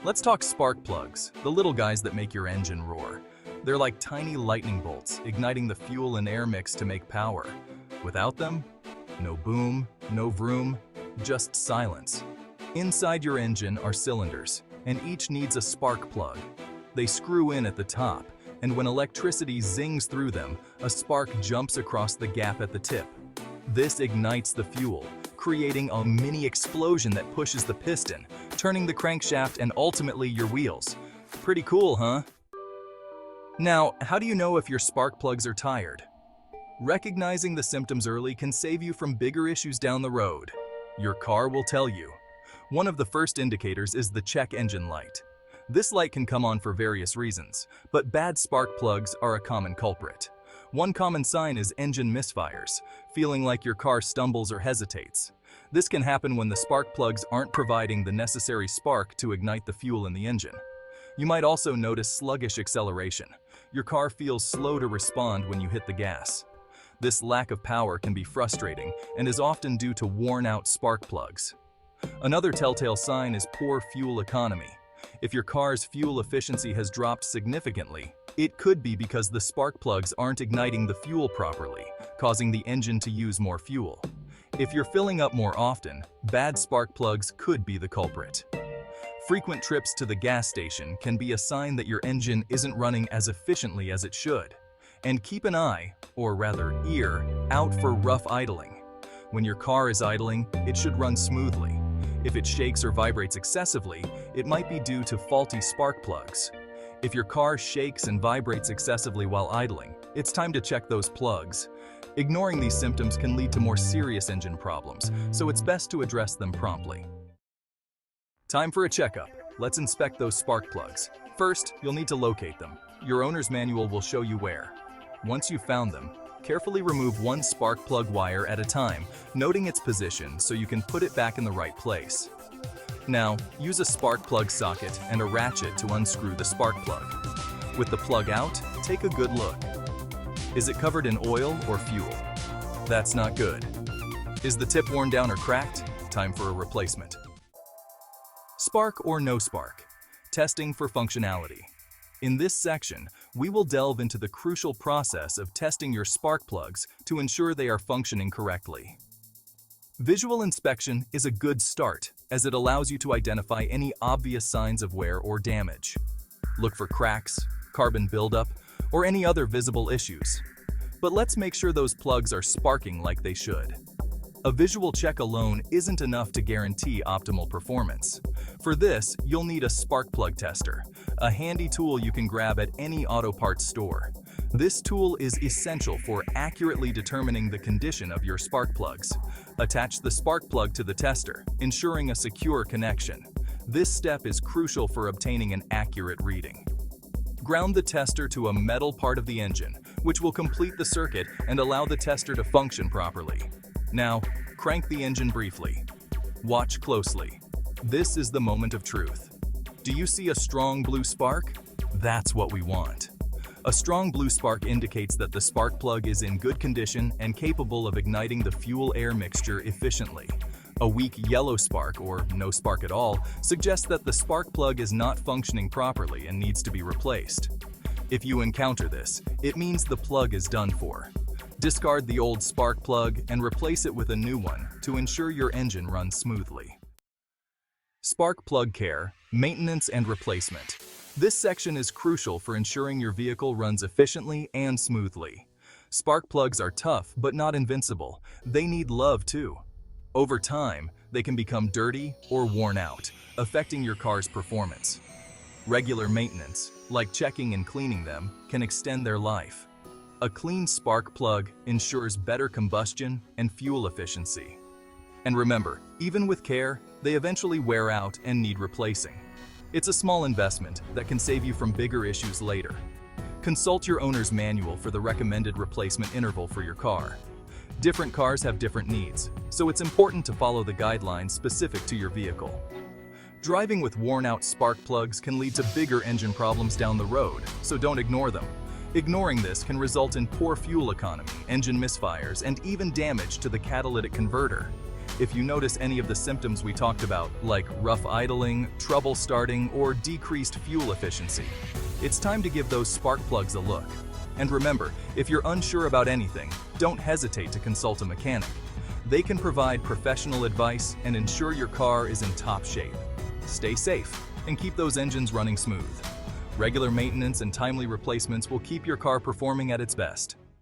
Let's talk spark plugs, the little guys that make your engine roar. They're like tiny lightning bolts, igniting the fuel and air mix to make power. Without them, no boom, no vroom, just silence. Inside your engine are cylinders, and each needs a spark plug. They screw in at the top, and when electricity zings through them, a spark jumps across the gap at the tip. This ignites the fuel, creating a mini explosion that pushes the piston, turning the crankshaft and ultimately your wheels. Pretty cool, huh? Now, how do you know if your spark plugs are tired? Recognizing the symptoms early can save you from bigger issues down the road. Your car will tell you. One of the first indicators is the check engine light. This light can come on for various reasons, but bad spark plugs are a common culprit. One common sign is engine misfires, feeling like your car stumbles or hesitates. This can happen when the spark plugs aren't providing the necessary spark to ignite the fuel in the engine. You might also notice sluggish acceleration. Your car feels slow to respond when you hit the gas. This lack of power can be frustrating and is often due to worn-out spark plugs. Another telltale sign is poor fuel economy. If your car's fuel efficiency has dropped significantly, it could be because the spark plugs aren't igniting the fuel properly, causing the engine to use more fuel. If you're filling up more often, bad spark plugs could be the culprit. Frequent trips to the gas station can be a sign that your engine isn't running as efficiently as it should. And keep an eye, or rather ear, out for rough idling. When your car is idling, it should run smoothly. If it shakes or vibrates excessively, it might be due to faulty spark plugs. If your car shakes and vibrates excessively while idling, it's time to check those plugs. Ignoring these symptoms can lead to more serious engine problems, so it's best to address them promptly. Time for a checkup. Let's inspect those spark plugs. First, you'll need to locate them. Your owner's manual will show you where. Once you've found them, carefully remove one spark plug wire at a time, noting its position so you can put it back in the right place. Now, use a spark plug socket and a ratchet to unscrew the spark plug. With the plug out, take a good look. Is it covered in oil or fuel? That's not good. Is the tip worn down or cracked? Time for a replacement. Spark or no spark? Testing for functionality. In this section, we will delve into the crucial process of testing your spark plugs to ensure they are functioning correctly. Visual inspection is a good start, as it allows you to identify any obvious signs of wear or damage. Look for cracks, carbon buildup, or any other visible issues. But let's make sure those plugs are sparking like they should. A visual check alone isn't enough to guarantee optimal performance. For this, you'll need a spark plug tester, a handy tool you can grab at any auto parts store. This tool is essential for accurately determining the condition of your spark plugs. Attach the spark plug to the tester, ensuring a secure connection. This step is crucial for obtaining an accurate reading. Ground the tester to a metal part of the engine, which will complete the circuit and allow the tester to function properly. Now, crank the engine briefly. Watch closely. This is the moment of truth. Do you see a strong blue spark? That's what we want. A strong blue spark indicates that the spark plug is in good condition and capable of igniting the fuel-air mixture efficiently. A weak yellow spark, or no spark at all, suggests that the spark plug is not functioning properly and needs to be replaced. If you encounter this, it means the plug is done for. Discard the old spark plug and replace it with a new one to ensure your engine runs smoothly. Spark plug care, maintenance and replacement. This section is crucial for ensuring your vehicle runs efficiently and smoothly. Spark plugs are tough but not invincible. They need love too. Over time, they can become dirty or worn out, affecting your car's performance. Regular maintenance, like checking and cleaning them, can extend their life. A clean spark plug ensures better combustion and fuel efficiency. And remember, even with care, they eventually wear out and need replacing. It's a small investment that can save you from bigger issues later. Consult your owner's manual for the recommended replacement interval for your car. Different cars have different needs, so it's important to follow the guidelines specific to your vehicle. Driving with worn-out spark plugs can lead to bigger engine problems down the road, so don't ignore them. Ignoring this can result in poor fuel economy, engine misfires, and even damage to the catalytic converter. If you notice any of the symptoms we talked about, like rough idling, trouble starting, or decreased fuel efficiency, it's time to give those spark plugs a look. And remember, if you're unsure about anything, don't hesitate to consult a mechanic. They can provide professional advice and ensure your car is in top shape. Stay safe and keep those engines running smooth. Regular maintenance and timely replacements will keep your car performing at its best.